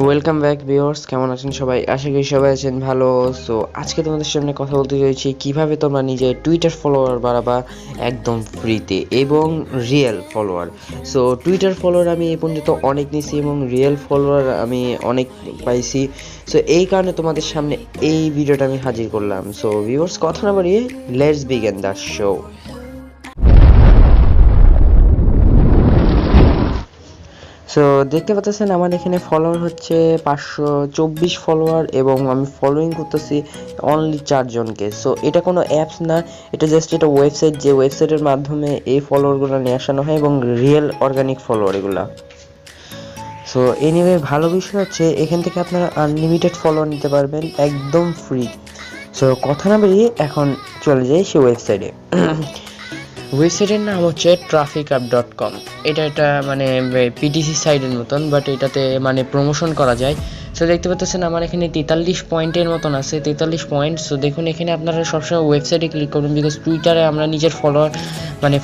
Welcome back viewers, কেমন আছেন সবাই? আশা করি সবাই আছেন ভালো। সো আজকে তোমাদের সামনে কথা বলতে চাইছি কিভাবে তোমরা নিজের টুইটার ফলোয়ার বাড়াবা একদম ফ্রিতে এবং real follower. So Twitter follower আমি এই পর্যন্ত অনেক নিয়েছি এবং রিয়েল ফলোয়ার আমি অনেক পাইছি। সো এই কারণে তোমাদের সামনে এই ভিডিওটা আমি হাজির করলাম। সো ভিউয়ার্স, কথা না বাড়িয়ে let's begin the show. So দেখতে পাচ্ছেন আমার এখানে ফলোয়ার হচ্ছে 524 ফলোয়ার এবং আমি ফলোইং করতেছি অনলি 4 জনকে। সো এটা কোনো অ্যাপস না, এটা জাস্ট এটা ওয়েবসাইট, যে ওয়েবসাইটের মাধ্যমে এই ফলোয়ারগুলো নিয়ে আসানো হয় এবং রিয়েল অর্গানিক ফলোয়ার এগুলা। সো এনিওয়ে ভালো বিষয় হচ্ছে এখান থেকে আপনারা আনলিমিটেড ফলোয়ার নিতে পারবেন একদম ফ্রি। সো কথা না বেরিয়ে এখন চলে যাই সে ওয়েবসাইটে। ওয়েবসাইটের নাম হচ্ছে trafficup.com। এটা মানে পিটিসি সাইটের মতন, বাট এটাতে মানে প্রমোশন করা যায়। সো দেখতে পাচ্ছেন আমার এখানে 43 পয়েন্টের মতন আছে, 43 পয়েন্ট। সো দেখুন এখানে আপনারা সবসময় ওয়েবসাইটে ক্লিক করুন, বিকজ টুইটারে আমরা নিজের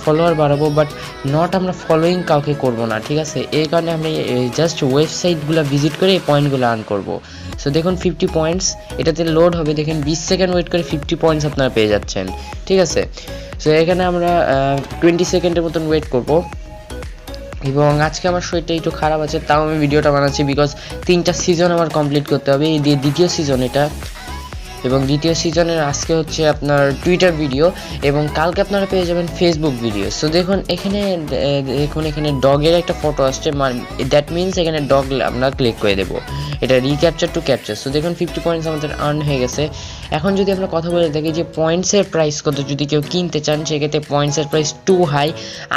ফলোয়ার বাড়াবো, বাট নট আমরা ফলোয়িং কাউকে করব না, ঠিক আছে? এই কারণে আমরা জাস্ট ওয়েবসাইটগুলো ভিজিট করে এই পয়েন্টগুলো আর্ন করব। সো দেখুন 50 পয়েন্টস এটাতে লোড হবে, দেখেন 20 সেকেন্ড ওয়েট করে 50 পয়েন্টস আপনারা পেয়ে যাচ্ছেন, ঠিক আছে? সো এখানে আমরা 20 সেকেন্ডের মতন ওয়েট করব। এবং আজকে আমার শরীরটা একটু খারাপ আছে, তাও আমি ভিডিওটা বানাচ্ছি, বিকজ 3টা সিজন আমার কমপ্লিট করতে হবে। এই দ্বিতীয় সিজন এটা, এবং দ্বিতীয় সিজনের আজকে হচ্ছে আপনার টুইটার ভিডিও এবং কালকে আপনারা পেয়ে যাবেন ফেসবুক ভিডিও। সো দেখুন এখানে ডগের একটা ফটো আসছে, দ্যাট মিনস এখানে ডগ আমরা ক্লিক করে দেবো, এটা রিক্যাপচার টু ক্যাপচার। সো দেখুন 50 পয়েন্টস আমাদের আর্ন হয়ে গেছে। এখন যদি আমরা কথা বলে থাকি যে পয়েন্টসের প্রাইস কত, যদি কেউ কিনতে চান সেক্ষেত্রে পয়েন্টসের প্রাইস টু হাই,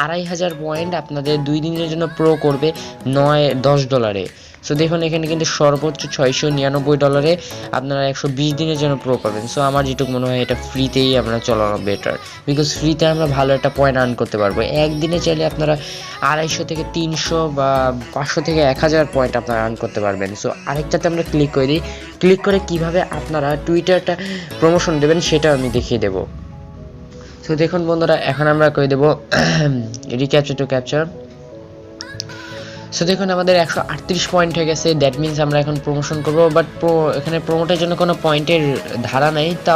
2500 পয়েন্ট আপনাদের 2 দিনের জন্য প্রো করবে $10। সো দেখুন এখানে কিন্তু সর্বোচ্চ $699 আপনারা 120 দিনের জন্য প্রো পাবেন। সো আমার যেটুকু মনে হয় এটা ফ্রিতেই আমরা চলানো বেটার, বিকজ ফ্রিতে আমরা ভালো একটা পয়েন্ট আর্ন করতে পারবো। একদিনে চাইলে আপনারা 250 থেকে 300 বা 500 থেকে 1000 পয়েন্ট আপনারা আর্ন করতে পারবেন। সো আরেকটাতে আমরা ক্লিক করে দিই, ক্লিক করে কিভাবে আপনারা টুইটারটা প্রমোশন দেবেন সেটা আমি দেখিয়ে দেবো। সো দেখুন বন্ধুরা, এখন আমরা করে দেবো রিক্যাপচার টু ক্যাপচার। সো দেখুন আমাদের 138 পয়েন্ট হয়ে গেছে, দ্যাট মিনস আমরা এখন প্রমোশন করবো, বাট এখানে প্রমোটের জন্য কোনো পয়েন্টের ধারা নেই, তা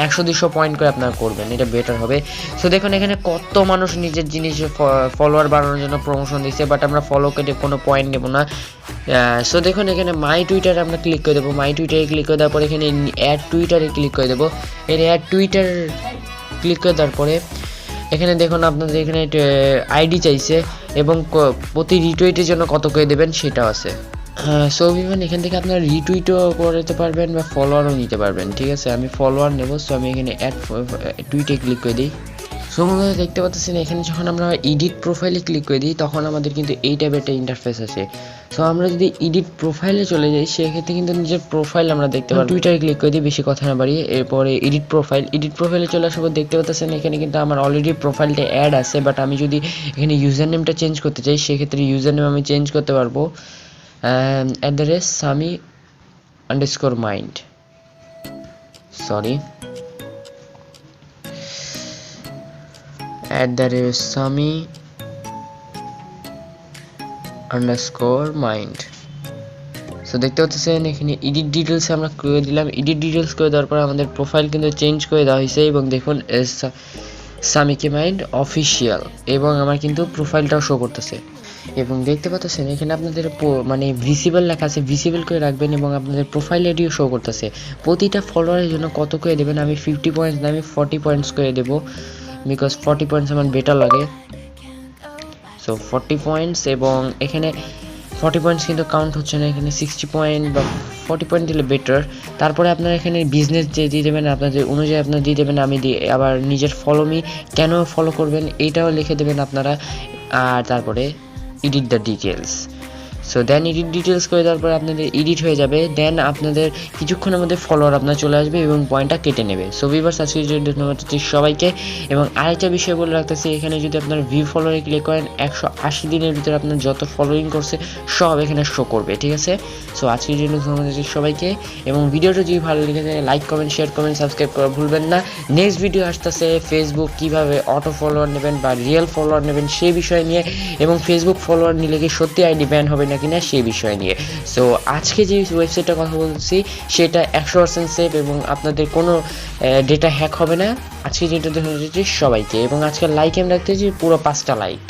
100-200 পয়েন্ট করে আপনারা করবেন, এটা বেটার হবে। সো দেখুন এখানে কত মানুষ নিজের জিনিস ফলোয়ার বাড়ানোর জন্য প্রমোশন দিচ্ছে, বাট আমরা ফলো কেটে কোনো পয়েন্ট নেব না। সো দেখুন এখানে মাই টুইটারে আমরা ক্লিক করে দেবো, মাই টুইটারে ক্লিক করে দেওয়ার পরে এখানে অ্যাড টুইটারে ক্লিক করে দেবো। এর অ্যাড টুইটার ক্লিক করে দেওয়ার পরে এখানে দেখুন আপনাদের এখানে আইডি চাইছে এবং প্রতি রিটুইটের জন্য কত করে দেবেন সেটাও আছে। সো ইভেন এখান থেকে আপনারা রিটুইটও করতে পারবেন বা ফলোয়ারও নিতে পারবেন, ঠিক আছে? আমি ফলোয়ার নেব, সো আমি এখানে অ্যাড টুইটে ক্লিক করে দিই। সো বন্ধুরা দেখতে পাচ্ছেন এখানে যখন আমরা এডিট প্রোফাইলে ক্লিক করে দিই তখন আমাদের কিন্তু এই টাইপের একটা ইন্টারফেস আসে। সো আমরা যদি এডিট প্রোফাইলে চলে যাই সেক্ষেত্রে কিন্তু নিজের প্রোফাইল আমরা দেখতে পাবো। টুইটারে ক্লিক করে দিই, বেশি কথা না বাড়িয়ে, এরপরে এডিট প্রোফাইলে চলে আসার পর দেখতে পাচ্ছেন এখানে কিন্তু আমার অলরেডি প্রোফাইলটা অ্যাড আছে, বাট আমি যদি এখানে ইউজার নেমটা চেঞ্জ করতে চাই সেক্ষেত্রে ইউজার নেম আমি চেঞ্জ করতে পারবো @Sami_mind, সরি @Sami_mind। সো দেখতে পাচ্ছেন এখানে এডিট ডিটেলস আমরা করে দিলাম। এডিট ডিটেলস করে দেওয়ার পর আমাদের প্রোফাইল কিন্তু চেঞ্জ করে দেওয়া হয়েছে এবং দেখুন Samikhanskproduction অফিসিয়াল, এবং আমার কিন্তু প্রোফাইলটাও শো করতেছে। এবং দেখতে পাচ্ছেন এখানে আপনাদের মানে ভিজিবল লেখা আছে, ভিজিবল করে রাখবেন এবং আপনাদের প্রোফাইল আইডিও শো করতেছে। প্রতিটা ফলোয়ারের জন্য কত করে দেবেন, আমি 50 পয়েন্টস না, আমি 40 পয়েন্টস করে দেবো, বিকজ 40 পয়েন্টস আমার বেটার লাগে। সো 40 পয়েন্টস, এবং এখানে 40 পয়েন্টস কিন্তু কাউন্ট হচ্ছে না, এখানে 60 পয়েন্ট বা 40 পয়েন্ট দিলে বেটার। তারপরে আপনারা এখানে বিজনেস যে দিয়ে দেবেন আপনাদের অনুযায়ী আপনারা দিয়ে দেবেন, আমি আবার নিজের ফলো মি কেন ফলো করবেন এইটাও লিখে দেবেন আপনারা। আর তারপরে edit the details. So then edit details করে দেওয়ার পরে আপনাদের এডিট হয়ে যাবে, দেন আপনাদের কিছুক্ষণের মধ্যে ফলোয়ার আপনার চলে আসবে এবং পয়েন্টটা কেটে নেবে। সো ভিউয়ার্স আজকের জন্য ধন্যবাদ সবাইকে। এবং আরেকটা বিষয় বলে রাখতেছি, এখানে যদি আপনার ভিউ ফলোয়ারে ক্লিক করেন 180 দিনের ভিতরে আপনার যত ফলোইং করছে সব এখানে শো করবে, ঠিক আছে? সো আজকের জন্য ধন্যবাদ সবাইকে, এবং ভিডিওটা যদি ভালো লেগে থাকে like comment share comment subscribe করা ভুলবেন না। নেক্সট ভিডিও আসতেছে ফেসবুক কীভাবে অটো ফলোয়ার নেবেন বা রিয়েল ফলোয়ার নেবেন সেই বিষয় নিয়ে, এবং ফেসবুক ফলোয়ার নিলে কি সত্যি আইডি ব্যান হবে না কিনা সেই বিষয় নিয়ে। সো আজকে যে ওয়েবসাইটটার কথা বলছি সেটা 100% সেফ এবং আপনাদের কোনো ডেটা হ্যাক হবে না। আজকে যেটা দেখা যাচ্ছে সবাইকে, এবং আজকে লাইক আমি রাখতে চাই পুরো 5টা লাইক।